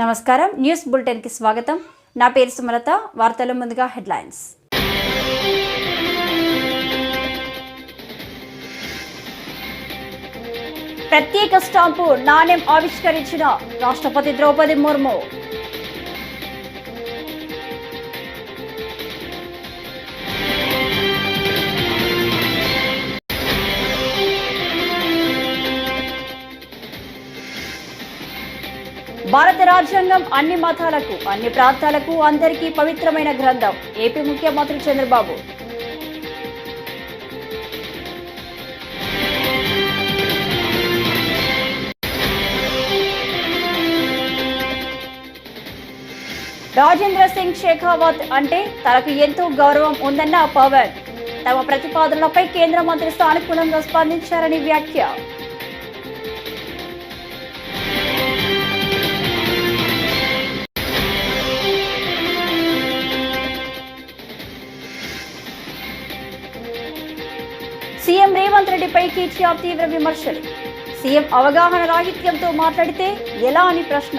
నమస్కారం news bulletin కి స్వాగతం నా పేరు సుమలత వార్తల ముందుగా హెడ్లైన్స్ ప్రత్యేక స్టాంపు నాణ్యం ఆవిష్కరించిన రాష్ట్రపతి ద్రౌపది ముర్ము భారత రాజ్యాంగం అన్ని మతాలకు అన్ని ప్రాంతాలకు అందరికీ పవిత్రమైన గ్రంథం ఏపీ ముఖ్యమంత్రి చంద్రబాబు రాజేంద్ర సింగ్ షెకావత్ అంటే తనకు ఎంతో గౌరవం ఉందన్న పవన్ తమ ప్రతిపాదనలపై కేంద్ర మంత్రి సానుకూలంగా స్పందించారని వ్యాఖ్య సీఎం రేవంత్ రెడ్డిపై కేసీఆర్ తీవ్ర విమర్శలు సీఎం అవగాహన రాహిత్యంతో మాట్లాడితే ఎలా అని ప్రశ్న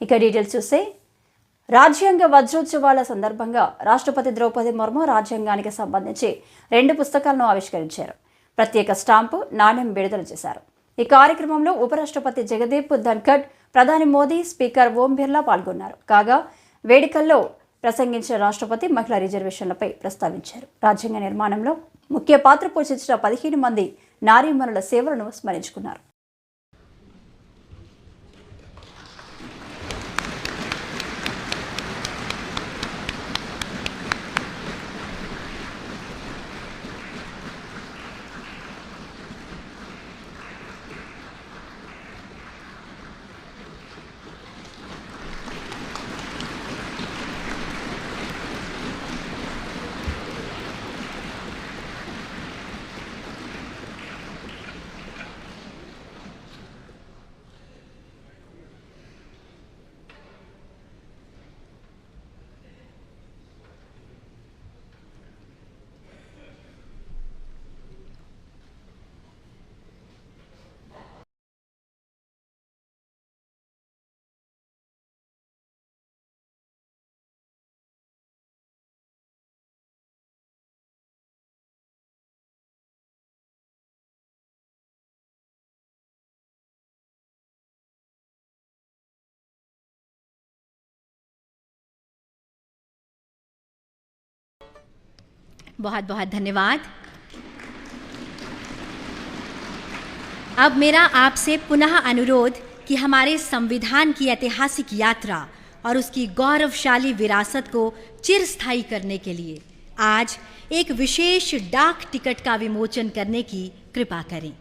ఇక డీటెయిల్స్ చూస్తే రాజ్యాంగ వజ్రోత్సవాల సందర్భంగా రాష్ట్రపతి ద్రౌపది ముర్ము రాజ్యాంగానికి సంబంధించి 2 పుస్తకాలను ఆవిష్కరించారు. ప్రత్యేక స్టాంపు నాణ్యం విడుదల చేశారు. ఈ కార్యక్రమంలో ఉపరాష్ట్రపతి జగదీప్ ధన్ఖడ్, ప్రధాని మోదీ, స్పీకర్ ఓం బిర్లా పాల్గొన్నారు. కాగా వేడుకల్లో ప్రసంగించిన రాష్ట్రపతి మహిళా రిజర్వేషన్లపై ప్రస్తావించారు. రాజ్యాంగ నిర్మాణంలో ముఖ్య పాత్ర పోషించిన 15 మంది నారీమణుల సేవలను స్మరించుకున్నారు. बहुत बहुत धन्यवाद। अब मेरा आपसे पुनः अनुरोध कि हमारे संविधान की ऐतिहासिक यात्रा और उसकी गौरवशाली विरासत को चिरस्थायी करने के लिए आज एक विशेष डाक टिकट का विमोचन करने की कृपा करें।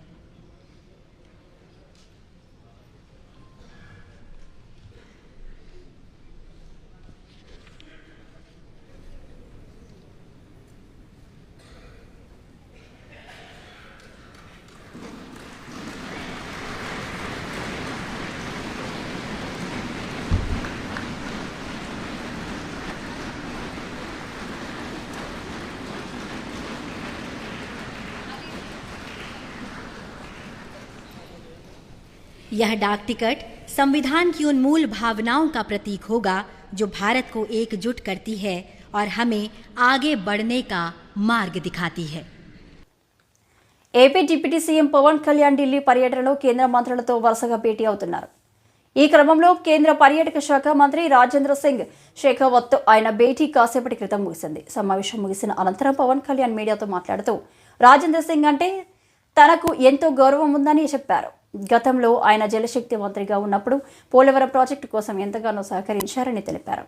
यह डाक टिकट संविधान की उन मूल भावनाओं का प्रतीक होगा जो भारत को एकजुट करती है और हमें आगे बढ़ने का मार्ग दिखाती है। AP deputy CM Pavan Kalyan Delhi పర్యటనలో కేంద్ర మంత్రులతో వరుసగా భేటీ అవుతున్నారు. ఈ క్రమంలో కేంద్ర పర్యాటక శాఖ మంత్రి రాజేంద్ర సింగ్ షెకావత్తో ఆయన భేటీ కాసేపటి క్రితం ముగిసింది. సమావేశం ముగిసిన అనంతరం పవన్ కళ్యాణ్ మీడియాతో మాట్లాడుతూ రాజేంద్ర సింగ్ అంటే తనకు ఎంతో గౌరవం ఉందని చెప్పారు. గతంలో ఆయన జలశక్తి మంత్రిగా ఉన్నప్పుడు పోలవరం ప్రాజెక్టు కోసం ఎంతగానో సహకరించారని తెలిపారు.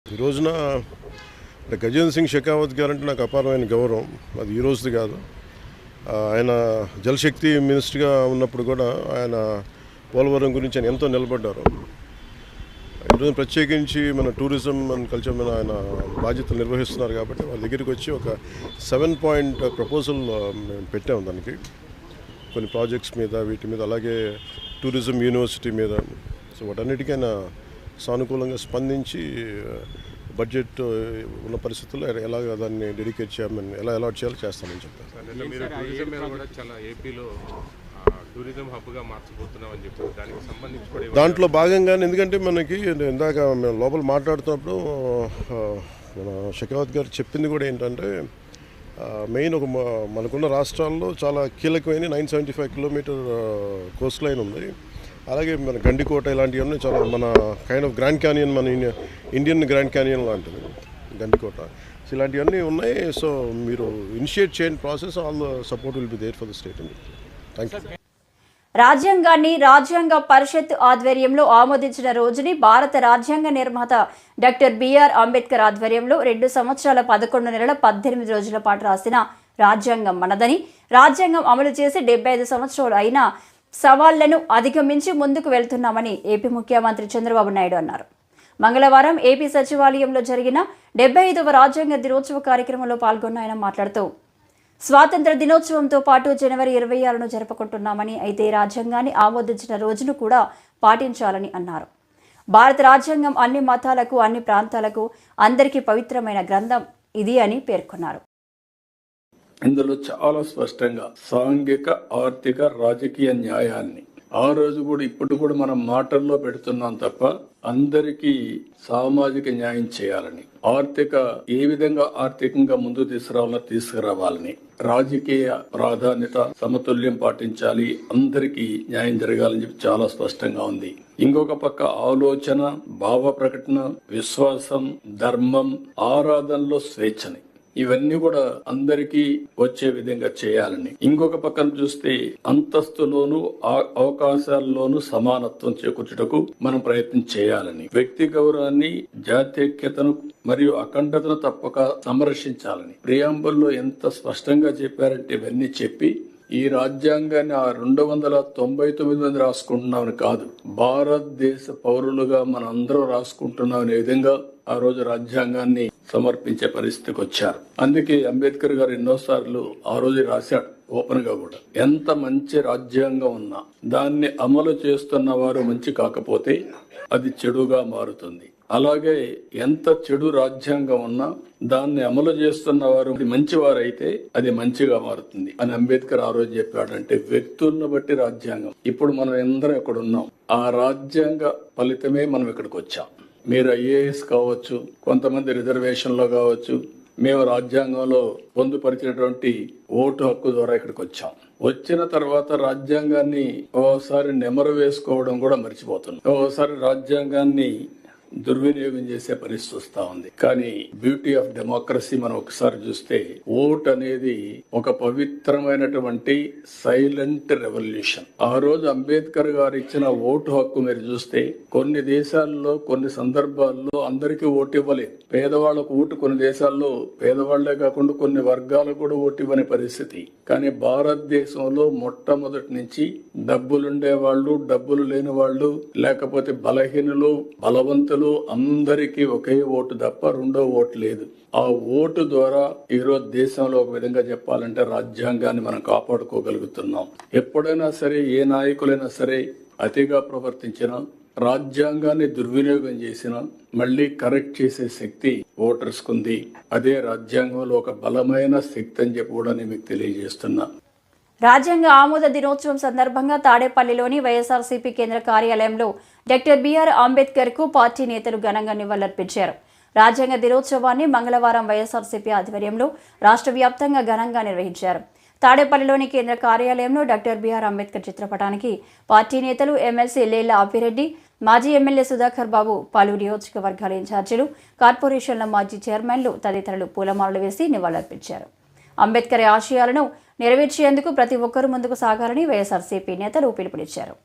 ఈ రోజున గజేంద్ర సింగ్ షెకావత్ గారంటే నాకు అపారమైన గౌరవం. అది ఈ రోజుది కాదు. ఆయన జలశక్తి మినిస్టర్గా ఉన్నప్పుడు కూడా ఆయన పోలవరం గురించి ఆయన ఎంతో నిలబడ్డారు. ఈరోజు ప్రత్యేకించి మన టూరిజం అండ్ కల్చర్ మీద ఆయన బాధ్యతలు నిర్వహిస్తున్నారు కాబట్టి వాళ్ళ దగ్గరికి వచ్చి ఒక 7-point ప్రపోజల్ పెట్టాము. దానికి కొన్ని ప్రాజెక్ట్స్ మీద వీటి మీద అలాగే టూరిజం యూనివర్సిటీ మీద సో వాటన్నిటికీ ఆయన సానుకూలంగా స్పందించి బడ్జెట్ ఉన్న పరిస్థితుల్లో ఎలాగ దాన్ని డెడికేట్ చేయమని ఎలా అలాట్ చేయాలో చేస్తామని చెప్పారు. మీరు టూరిజం మీద కూడా చాలా ఏపీలో టూరిజం హబ్గా మార్చబోతున్నామని చెప్పారు. దానికి సంబంధించి కూడా దాంట్లో భాగంగానే ఎందుకంటే మనకి ఇందాక మేము లోపల మాట్లాడుతున్నప్పుడు మన షెకావత్ గారు చెప్పింది కూడా ఏంటంటే మెయిన్ మనకున్న రాష్ట్రాల్లో చాలా కీలకమైన 975 కిలోమీటర్ కోస్ట్ లైన్ ఉంది. అలాగే మన గండికోట ఇలాంటివన్నీ చాలా మన కైండ్ ఆఫ్ గ్రాండ్ క్యానియన్, మన ఇండియన్ గ్రాండ్ క్యానియన్ లాంటిది గండికోట. సో ఇలాంటివన్నీ ఉన్నాయి. సో మీరు ఇనిషియేట్ చేయండి process, all the support will be there for the state. Thank you. రాజ్యాంగాన్ని రాజ్యాంగ పరిషత్ ఆధ్వర్యంలో ఆమోదించిన రోజుని భారత రాజ్యాంగ నిర్మాత డాక్టర్ బిఆర్ అంబేద్కర్ ఆధ్వర్యంలో 2 సంవత్సరాల 11 నెలల 18 రోజుల పాటు రాసిన రాజ్యాంగం మనదని, రాజ్యాంగం అమలు చేసి 75 సంవత్సరాలు అయినా సవాళ్లను అధిగమించి ముందుకు వెళ్తున్నామని ఏపీ ముఖ్యమంత్రి చంద్రబాబు నాయుడు అన్నారు. మంగళవారం ఏపీ సచివాలయంలో జరిగిన 75వ రాజ్యాంగ దినోత్సవ కార్యక్రమంలో పాల్గొన్న ఆయన మాట్లాడుతూ, స్వాతంత్ర దినోత్సవంతో పాటు జనవరి 26ను జరుపుకుంటున్నామని, అయితే రాజ్యాంగాన్ని ఆమోదించిన రోజును కూడా పాటించాలని అన్నారు. భారత రాజ్యాంగం అన్ని మతాలకు, అన్ని ప్రాంతాలకు, అందరికీ పవిత్రమైన గ్రంథం ఇది అని పేర్కొన్నారు. ఇందులో చాలా స్పష్టంగా సాంఘిక, ఆర్థిక, రాజకీయ న్యాయాన్ని ఆ రోజు కూడా ఇప్పుడు కూడా మనం మాటల్లో పెడుతున్నాం తప్ప అందరికీ సామాజిక న్యాయం చేయాలని, ఏ విధంగా ఆర్థికంగా ముందు తీసుకురావాలని, రాజకీయ ప్రాధాన్యత సమతుల్యం పాటించాలి, అందరికీ న్యాయం జరగాలని చెప్పి చాలా స్పష్టంగా ఉంది. ఇంకొక పక్క ఆలోచన, భావ ప్రకటన, విశ్వాసం, ధర్మం, ఆరాధనలో స్వేచ్ఛని, ఇవన్నీ కూడా అందరికీ వచ్చే విధంగా చేయాలని. ఇంకొక పక్కన చూస్తే అంతస్తులోను అవకాశాల్లోనూ సమానత్వం చేకూర్చుటకు మనం ప్రయత్నం చేయాలని, వ్యక్తి గౌరవాన్ని, జాతీయతను మరియు అఖండతను తప్పక సంరక్షించాలని ప్రియాంబుల్లో ఎంత స్పష్టంగా చెప్పారంటే ఇవన్నీ చెప్పి ఈ రాజ్యాంగాన్ని 299 మంది రాసుకుంటున్నామని కాదు, భారతదేశ పౌరులుగా మన అందరం రాసుకుంటున్నామనే విధంగా ఆ రోజు రాజ్యాంగాన్ని సమర్పించే పరిస్థితికి వచ్చారు. అందుకే అంబేద్కర్ గారు ఎన్నోసార్లు ఆ రోజు రాశాడు ఓపెన్ గా కూడా, ఎంత మంచి రాజ్యాంగం ఉన్నా దాన్ని అమలు చేస్తున్న వారు మంచి కాకపోతే అది చెడుగా మారుతుంది. అలాగే ఎంత చెడు రాజ్యాంగం ఉన్నా దాన్ని అమలు చేస్తున్న వారు మంచివారైతే అది మంచిగా మారుతుంది అని అంబేద్కర్ ఆ రోజు చెప్పాడు. అంటే వ్యక్తులను బట్టి రాజ్యాంగం. ఇప్పుడు మనం అందరం ఇక్కడ ఉన్నాం, ఆ రాజ్యాంగ ఫలితమే మనం ఇక్కడికి వచ్చాం. మీరు ఐఏఎస్ కావచ్చు, కొంతమంది రిజర్వేషన్లో కావచ్చు, మేము రాజ్యాంగంలో పొందుపరిచినటువంటి ఓటు హక్కు ద్వారా ఇక్కడికి వచ్చాం. వచ్చిన తర్వాత రాజ్యాంగాన్ని ఓసారి నెమరు వేసుకోవడం కూడా మర్చిపోతున్నాం. ఓసారి రాజ్యాంగాన్ని దుర్వినియోగం చేసే పరిస్థితి వస్తా ఉంది. కానీ బ్యూటీ ఆఫ్ డెమోక్రసీ మనం ఒకసారి చూస్తే ఓట్ అనేది ఒక పవిత్రమైనటువంటి సైలెంట్ రెవల్యూషన్. ఆ రోజు అంబేద్కర్ గారు ఇచ్చిన ఓటు హక్కు మీరు చూస్తే కొన్ని దేశాల్లో కొన్ని సందర్భాల్లో అందరికీ ఓటు ఇవ్వలేదు. పేదవాళ్లకు ఓటు కొన్ని దేశాల్లో పేదవాళ్లే కాకుండా కొన్ని వర్గాలకు కూడా ఓటు ఇవ్వని పరిస్థితి. కానీ భారతదేశంలో మొట్టమొదటి నుంచి డబ్బులుండే వాళ్ళు, డబ్బులు లేని వాళ్ళు, లేకపోతే బలహీనులు, బలవంతులు అందరికీ ఒకే ఓటు తప్ప రెండో ఓటు లేదు. ఆ ఓటు ద్వారా ఈరోజు దేశంలో ఒక విధంగా చెప్పాలంటే రాజ్యాంగాన్ని మనం కాపాడుకోగలుగుతున్నాం. ఎప్పుడైనా సరే ఏ నాయకులైనా సరే అతిగా ప్రవర్తించినా, రాజ్యాంగాన్ని దుర్వినియోగం చేసిన మళ్ళీ కరెక్ట్ చేసే శక్తి ఓటర్స్ కుంది. అదే రాజ్యాంగంలో ఒక బలమైన శక్తి అని చెప్పి కూడా నేను మీకు తెలియజేస్తున్నా. రాజ్యాంగ ఆమోద దినోత్సవం సందర్భంగా తాడేపల్లిలోని వైఎస్ఆర్సీపీ కేంద్ర కార్యాలయంలో డాక్టర్ బిఆర్ అంబేద్కర్ కు పార్టీ నేతలు ఘనంగా నివాళులర్పించారు. రాజ్యాంగ దినోత్సవాన్ని మంగళవారం వైఎస్ఆర్సీపీ ఆధ్వర్యంలో రాష్ట్ర వ్యాప్తంగా ఘనంగా నిర్వహించారు. తాడేపల్లిలోని కేంద్ర కార్యాలయంలో డాక్టర్ బిఆర్ అంబేద్కర్ చిత్రపటానికి పార్టీ నేతలు, ఎమ్మెల్సీ లేళ్ల అప్పిరెడ్డి, మాజీ ఎమ్మెల్యే సుధాకర్ బాబు, పలు నియోజకవర్గాల ఇన్ఛార్జీలు, కార్పొరేషన్ల మాజీ చైర్మన్లు తదితరులు పూలమాలలు వేసి నివాళులర్పించారు. అంబేద్కర్ ఆశయాలను నెరవేర్చేందుకు ప్రతి ఒక్కరూ ముందుకు సాగాలని వైఎస్ఆర్సీపీ నేతలు పిలుపునిచ్చారు.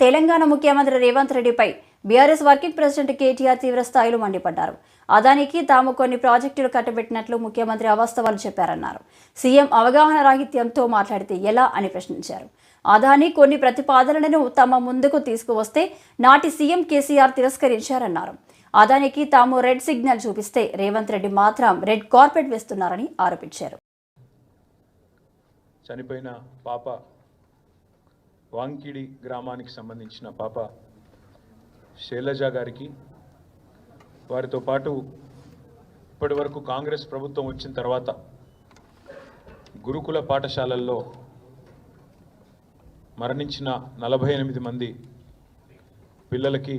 తెలంగాణ ముఖ్యమంత్రి రేవంత్ రెడ్డిపై బీఆర్ఎస్ వర్కింగ్ ప్రెసిడెంట్ కేటీఆర్ తీవ్ర స్థాయిలో మండిపడ్డారు. అదానికి తాము కొన్ని ప్రాజెక్టులు కట్టబెట్టినట్లు ముఖ్యమంత్రి అవాస్తవాలు చెప్పారన్నారు. సీఎం అవగాహన రాహిత్యంతో మాట్లాడితే ఎలా అని ప్రశ్నించారు. అదాని కొన్ని ప్రతిపాదనలను తమ ముందుకు తీసుకువస్తే నాటి సీఎం కేసీఆర్ తిరస్కరించారన్నారు. అదానికి తాము రెడ్ సిగ్నల్ చూపిస్తే రేవంత్ రెడ్డి మాత్రం రెడ్ కార్పెట్ వేస్తున్నారని ఆరోపించారు. చనిపోయిన పాప వాంకిడి గ్రామానికి సంబంధించిన పాప శైలజ గారికి, వారితో పాటు ఇప్పటి వరకు కాంగ్రెస్ ప్రభుత్వం వచ్చిన తర్వాత గురుకుల పాఠశాలల్లో మరణించిన 48 మంది పిల్లలకి,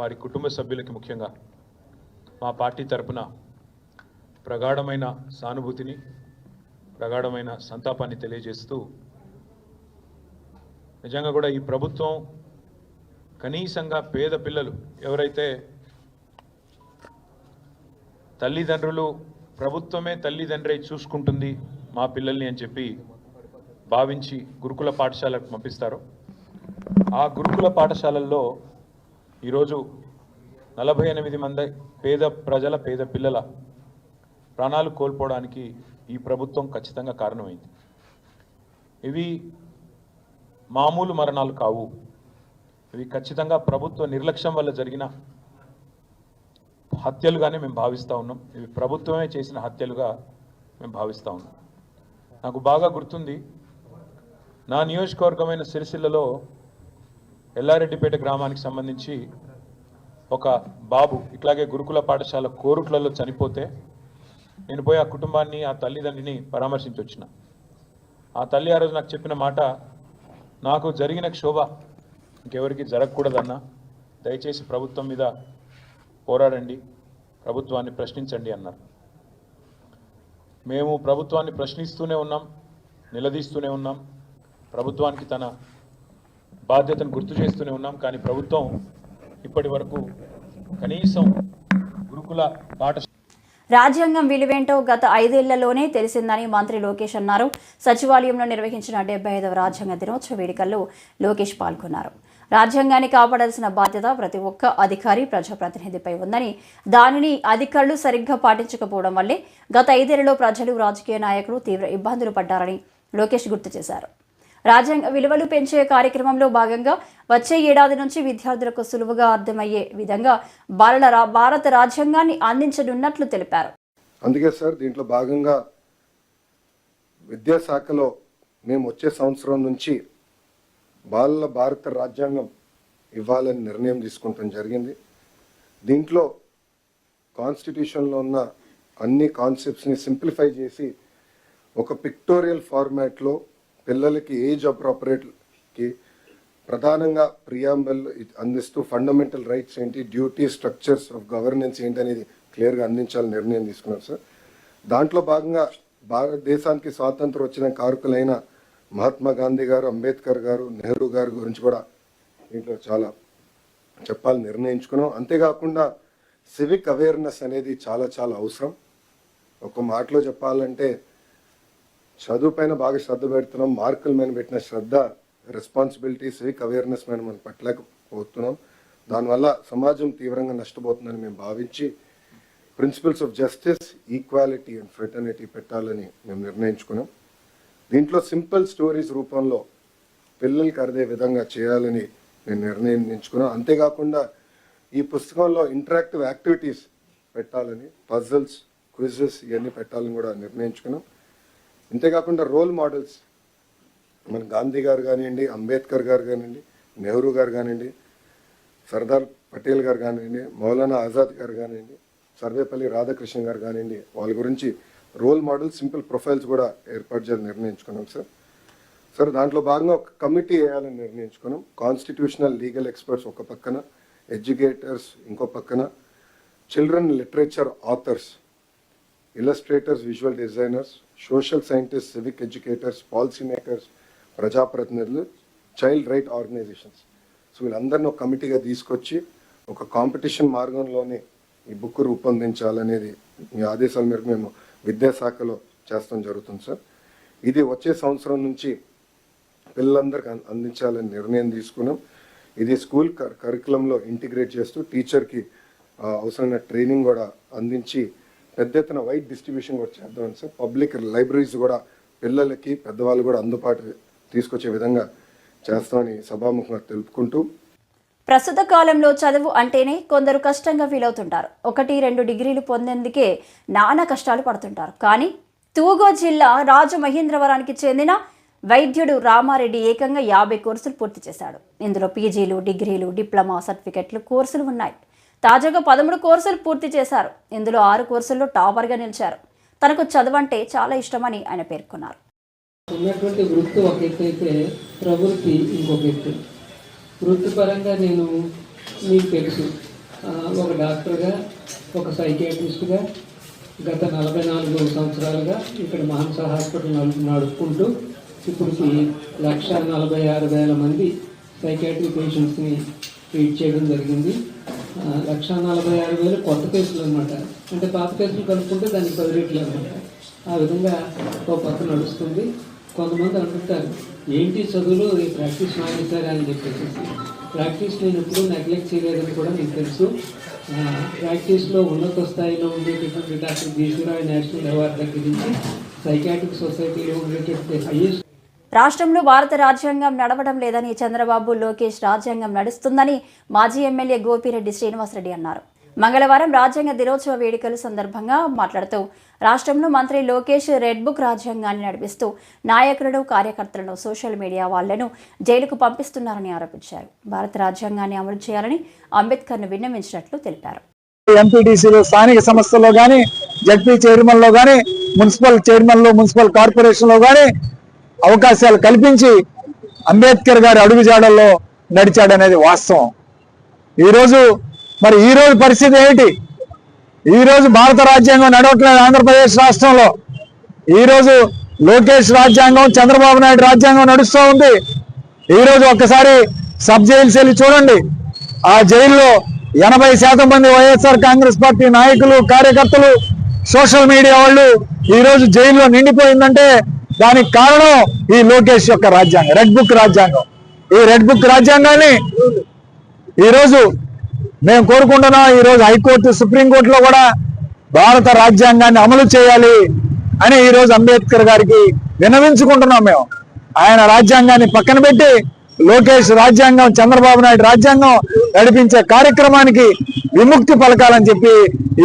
వారి కుటుంబ సభ్యులకి ముఖ్యంగా మా పార్టీ తరపున ప్రగాఢమైన సానుభూతిని, ప్రగాఢమైన సంతాపాన్ని తెలియజేస్తూ, నిజంగా కూడా ఈ ప్రభుత్వం కనీసంగా పేద పిల్లలు ఎవరైతే తల్లిదండ్రులు ప్రభుత్వమే తల్లిదండ్రి చూసుకుంటుంది మా పిల్లల్ని అని చెప్పి భావించి గురుకుల పాఠశాలకు పంపిస్తారో, ఆ గురుకుల పాఠశాలల్లో ఈరోజు 48 మంది పేద పిల్లల ప్రాణాలు కోల్పోవడానికి ఈ ప్రభుత్వం ఖచ్చితంగా కారణమైంది. ఇవి మామూలు మరణాలు కావు. ఇవి ఖచ్చితంగా ప్రభుత్వ నిర్లక్ష్యం వల్ల జరిగిన హత్యలుగానే మేము భావిస్తూ ఉన్నాం. ఇవి ప్రభుత్వమే చేసిన హత్యలుగా మేము భావిస్తూ ఉన్నాం. నాకు బాగా గుర్తుంది, నా నియోజకవర్గమైన సిరిసిల్లలో ఎల్లారెడ్డిపేట గ్రామానికి సంబంధించి ఒక బాబు ఇట్లాగే గురుకుల పాఠశాల కోరుట్లలో చనిపోతే నేను పోయి ఆ కుటుంబాన్ని, ఆ తల్లిదండ్రిని పరామర్శించి వచ్చిన. ఆ తల్లి ఆ రోజు నాకు చెప్పిన మాట, నాకు జరిగిన క్షోభ ఇంకెవరికి జరగకూడదన్నా, దయచేసి ప్రభుత్వం మీద పోరాడండి, ప్రభుత్వాన్ని ప్రశ్నించండి అన్నారు. మేము ప్రభుత్వాన్ని ప్రశ్నిస్తూనే ఉన్నాం, నిలదీస్తూనే ఉన్నాం, ప్రభుత్వానికి తన బాధ్యతను గుర్తు చేస్తూనే ఉన్నాం. కానీ ప్రభుత్వం ఇప్పటి వరకు కనీసం గురుకుల పాఠశాల రాజ్యాంగం విలువేంటో గత 5 ఏళ్లలోనే తెలిసిందని మంత్రి లోకేష్ అన్నారు. సచివాలయంలో నిర్వహించిన 75వ రాజ్యాంగ దినోత్సవ వేడుకల్లో లోకేష్ పాల్గొన్నారు. రాజ్యాంగాన్ని కాపాడాల్సిన బాధ్యత ప్రతి ఒక్క అధికారి, ప్రజాప్రతినిధిపై ఉందని, దానిని అధికారులు సరిగ్గా పాటించకపోవడం వల్లే గత 5 ఏళ్లలో ప్రజలు, రాజకీయ నాయకులు తీవ్ర ఇబ్బందులు పడ్డారని లోకేష్ గుర్తు చేశారు. రాజ్యాంగ విలువలు పెంచే కార్యక్రమంలో భాగంగా వచ్చే ఏడాది నుంచి విద్యార్థులకు సులువుగా అర్థమయ్యే విధంగా భారత రాజ్యాంగాన్ని అందించనున్నట్లు తెలిపారు. అందుకే సార్ దీంట్లో భాగంగా విద్యాశాఖలో మేము వచ్చే సంవత్సరం నుంచి బాలల భారత రాజ్యాంగం ఇవ్వాలని నిర్ణయం తీసుకుంటాం జరిగింది. దీంట్లో కాన్స్టిట్యూషన్లో ఉన్న అన్ని కాన్సెప్ట్స్ని సింప్లిఫై చేసి ఒక పిక్టోరియల్ ఫార్మాట్లో పిల్లలకి ఏజ్ అప్రోప్రియేట్కి ప్రధానంగా ప్రియాంబల్ అందిస్తూ ఫండమెంటల్ రైట్స్ ఏంటి, డ్యూటీ, స్ట్రక్చర్స్ ఆఫ్ గవర్నెన్స్ ఏంటి అనేది క్లియర్గా అందించాలని నిర్ణయం తీసుకున్నారు సార్. దాంట్లో భాగంగా భారతదేశానికి స్వాతంత్రం వచ్చిన కారకులైన మహాత్మా గాంధీ గారు, అంబేద్కర్ గారు, నెహ్రూ గారి గురించి కూడా దీంట్లో చాలా చెప్పాలని నిర్ణయించుకున్నాం. అంతేకాకుండా సివిక్ అవేర్నెస్ అనేది చాలా చాలా అవసరం. ఒక మాటలో చెప్పాలంటే చదువు పైన బాగా శ్రద్ధ పెడుతున్నాం, మార్కుల మీద పెట్టిన శ్రద్ధ, రెస్పాన్సిబిలిటీ, సివిక్ అవేర్నెస్ మీద మనం పట్టలేకపోతున్నాం. దానివల్ల సమాజం తీవ్రంగా నష్టపోతుందని మేము భావించి principles of justice, equality and fraternity పెట్టాలని మేము నిర్ణయించుకున్నాం. దీంట్లో సింపుల్ స్టోరీస్ రూపంలో పిల్లలకి అర్థే విధంగా చేయాలని మేము నిర్ణయించుకున్నాం. అంతేకాకుండా ఈ పుస్తకంలో ఇంటరాక్టివ్ యాక్టివిటీస్ పెట్టాలని, పజిల్స్, క్విజెస్ ఇవన్నీ పెట్టాలని కూడా నిర్ణయించుకున్నాం. ఇంతేకాకుండా రోల్ మోడల్స్ మన గాంధీ గారు కానివ్వండి, అంబేద్కర్ గారు కానివ్వండి, నెహ్రూ గారు కానివ్వండి, సర్దార్ పటేల్ గారు కానివ్వండి, మౌలానా ఆజాద్ గారు కానివ్వండి, సర్వేపల్లి రాధాకృష్ణ గారు కానివ్వండి, వాళ్ళ గురించి రోల్ మోడల్, సింపుల్ ప్రొఫైల్స్ కూడా ఏర్పాటు చేయాలని నిర్ణయించుకున్నాం సార్. దాంట్లో భాగంగా ఒక కమిటీ వేయాలని నిర్ణయించుకున్నాం. కాన్స్టిట్యూషనల్ లీగల్ ఎక్స్పర్ట్స్ ఒక పక్కన, ఎడ్యుకేటర్స్ ఇంకో పక్కన, children literature authors, illustrators, visual designers, social scientist, civic educators, policy makers, ప్రజాప్రతినిధులు, చైల్డ్ రైట్ ఆర్గనైజేషన్స్. సో వీళ్ళందరినీ ఒక కమిటీగా తీసుకొచ్చి ఒక కాంపిటీషన్ మార్గంలోనే ఈ బుక్ రూపొందించాలనేది మీ ఆదేశాల మేరకు మేము విద్యాశాఖలో చేస్తాం జరుగుతుంది సార్. ఇది వచ్చే సంవత్సరం నుంచి పిల్లలందరికీ అందించాలని నిర్ణయం తీసుకున్నాం. ఇది స్కూల్ కరికులంలో ఇంటిగ్రేట్ చేస్తూ టీచర్కి అవసరమైన ట్రైనింగ్ కూడా అందించి పెద్ద ఎత్తున వైడ్ డిస్ట్రిబ్యూషన్ కూడా చేద్దామని సార్. పబ్లిక్ లైబ్రరీస్ కూడా పిల్లలకి పెద్దవాళ్ళు కూడా అందుబాటు తీసుకొచ్చే విధంగా చేస్తామని సభాముఖంగా తెలుపుకుంటూ, ప్రస్తుత కాలంలో చదువు అంటేనే కొందరు కష్టంగా ఫీల్ అవుతుంటారు. 1-2 డిగ్రీలు పొందేందుకే నానా కష్టాలు పడుతుంటారు. కానీ తూగో జిల్లా రాజమహేంద్రవరానికి చెందిన వైద్యుడు రామారెడ్డి ఏకంగా 50 కోర్సులు పూర్తి చేశాడు. ఇందులో పీజీలు, డిగ్రీలు, డిప్లొమా, సర్టిఫికెట్లు కోర్సులు ఉన్నాయి. తాజాగా 13 కోర్సులు పూర్తి చేశారు. ఇందులో 6 కోర్సుల్లో టాపర్గా నిలిచారు. తనకు చదువంటే చాలా ఇష్టమని ఆయన పేర్కొన్నారు. ఉన్నటువంటి వృత్తి ఒక ఎత్తు అయితే ప్రవృత్తి ఇంకొక ఎత్తు. వృత్తిపరంగా నేను మీకు తెలుసు, ఒక డాక్టర్గా, ఒక సైకియాట్రిస్ట్గా గత 44 సంవత్సరాలుగా ఇక్కడ మానస హాస్పిటల్ నడుపుకుంటూ ఇప్పటికి 1,46,000 మంది సైకియాట్రీ పేషెంట్స్ని ట్రీట్ చేయడం జరిగింది. 1,46,000 కొత్త కేసులు అనమాట. అంటే పాత కేసులు కలుపుకుంటే దానికి 10 రెట్లు అనమాట. ఆ విధంగా ఒక పక్క నడుస్తుంది. కొంతమంది అంటుంటారు, ఏంటి చదువులు ప్రాక్టీస్ మానేశారా అని చెప్పేసి. ప్రాక్టీస్ నేను ఎప్పుడూ నెగ్లెక్ట్ చేయలేదని కూడా మీకు తెలుసు. ప్రాక్టీస్లో ఉన్నత స్థాయిలో ఉండేటటువంటి డాక్టర్ బీసీరాయ్ నేషనల్ అవార్డు దగ్గర నుంచి సైకాట్రిక్ సొసైటీలో ఉండేటటువంటి హైయెస్ట్. రాష్ట్రంలో భారత రాజ్యాంగం నడవడం లేదని చంద్రబాబు, లోకేష్ రాజ్యాంగం నడుస్తుందని మాజీ ఎమ్మెల్యే గోపిరెడ్డి శ్రీనివాసరెడ్డి అన్నారు. మంగళవారం రాజ్యాంగ దినోత్సవ వేడుకల సందర్భంగా మాట్లాడుతూ రాష్ట్రంలో మంత్రి లోకేష్ రెడ్ బుక్ రాజ్యాంగాన్ని నడిపిస్తూ నాయకులను, కార్యకర్తలను, సోషల్ మీడియా వాళ్లను జైలుకు పంపిస్తున్నారని ఆరోపించారు. భారత రాజ్యాంగాన్ని అమలు చేయాలని అంబేద్కర్ను విన్నవించినట్లు తెలిపారు. ఎంపీటీసీలు, స్థానిక సంస్థల్లో కానీ, జడ్పీ చైర్మన్లో కానీ, మున్సిపల్ చైర్మన్లు, మున్సిపల్ కార్పొరేషన్లో కానీ అవకాశాలు కల్పించి అంబేద్కర్ గారి అడుగుజాడల్లో నడిచాడనేది వాస్తవం. ఈరోజు పరిస్థితి ఏమిటి? ఈరోజు భారత రాజ్యాంగం నడవట్లేదు ఆంధ్రప్రదేశ్ రాష్ట్రంలో. ఈరోజు లోకేష్ రాజ్యాంగం, చంద్రబాబు నాయుడు రాజ్యాంగం నడుస్తూ ఉంది. ఈరోజు ఒక్కసారి సబ్ జైల్స్ వెళ్ళి చూడండి. ఆ జైల్లో 80% మంది వైఎస్ఆర్ కాంగ్రెస్ పార్టీ నాయకులు, కార్యకర్తలు, సోషల్ మీడియా వాళ్ళు ఈరోజు జైల్లో నిండిపోయిందంటే దానికి కారణం ఈ లోకేష్ యొక్క రాజ్యాంగం, రెడ్ బుక్ రాజ్యాంగం. ఈ రెడ్ బుక్ రాజ్యాంగాన్ని ఈరోజు మేము కోరుకుంటున్నాం. ఈరోజు హైకోర్టు, సుప్రీంకోర్టులో కూడా భారత రాజ్యాంగాన్ని అమలు చేయాలి అని ఈరోజు అంబేద్కర్ గారికి విన్నవించుకుంటున్నాం మేము. ఆయన రాజ్యాంగాన్ని పక్కన పెట్టి లోకేష్ రాజ్యాంగం, చంద్రబాబు నాయుడు రాజ్యాంగం నడిపించే కార్యక్రమానికి విముక్తి పలకాలని చెప్పి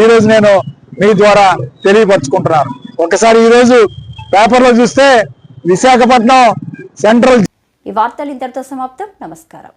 ఈరోజు నేను మీ ద్వారా తెలియపరచుకుంటున్నాను. ఒకసారి ఈరోజు పేపర్లో చూస్తే విశాఖపట్నం సెంట్రల్. ఈ వార్తలు ఇంతటితో సమాప్తం. నమస్కారం.